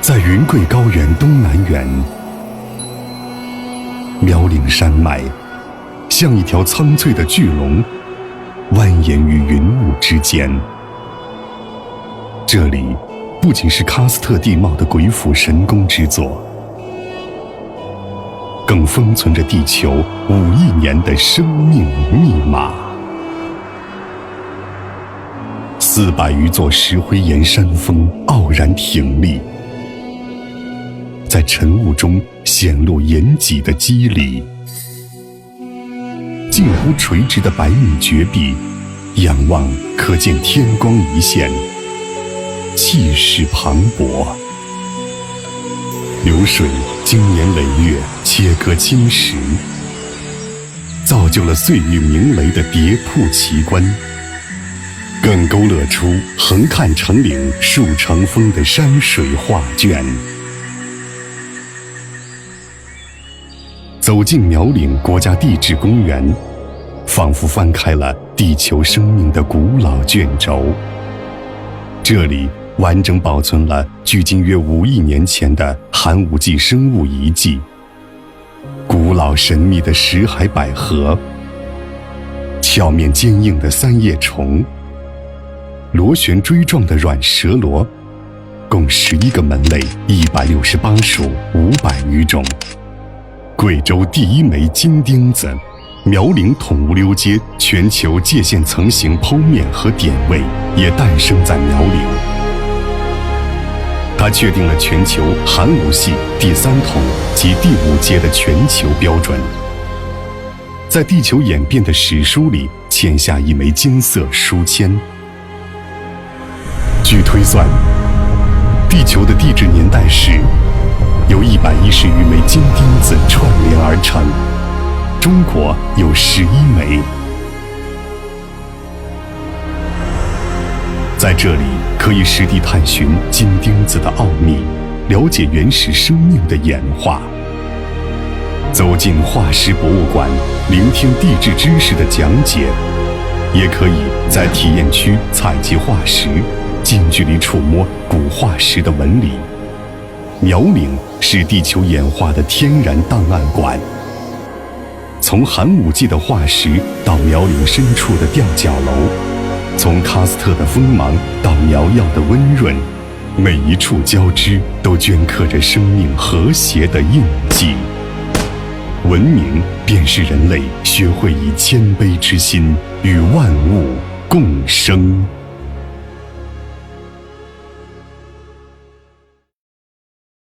在云贵高原东南缘，苗岭山脉像一条苍翠的巨龙，蜿蜒于云雾之间。这里不仅是喀斯特地貌的鬼斧神工之作，更封存着地球5亿年的生命密码。400余座石灰岩山峰傲然挺立，在晨雾中显露岩脊的肌理。近乎垂直的百米绝壁，仰望可见天光一线，气势磅礴。流水经年累月切割青石，造就了岁月鸣雷的叠瀑奇观，更勾勒出横看成岭竖成峰的山水画卷。走进苗岭国家地质公园，仿佛翻开了地球生命的古老卷轴。这里完整保存了距今约5亿年前的寒武纪生物遗迹，古老神秘的石海百合，壳面坚硬的三叶虫，螺旋锥状的软蛇螺，共11个门类，168属，500余种。贵州第一枚金钉子，苗岭统乌溜街全球界限层型剖面和点位也诞生在苗岭。它确定了全球寒武系第3统及第5阶的全球标准，在地球演变的史书里嵌下一枚金色书签。据推算，地球的地质年代是由110余枚金钉子串联而成，中国有11枚。在这里可以实地探寻金钉子的奥秘，了解原始生命的演化。走进化石博物馆，聆听地质知识的讲解，也可以在体验区采集化石，近距离触摸古化石的纹理。苗岭是地球演化的天然档案馆，从寒武纪的化石到苗岭深处的吊脚楼，从喀斯特的锋芒到苗药的温润，每一处交织都镌刻着生命和谐的印记。文明便是人类学会以谦卑之心与万物共生。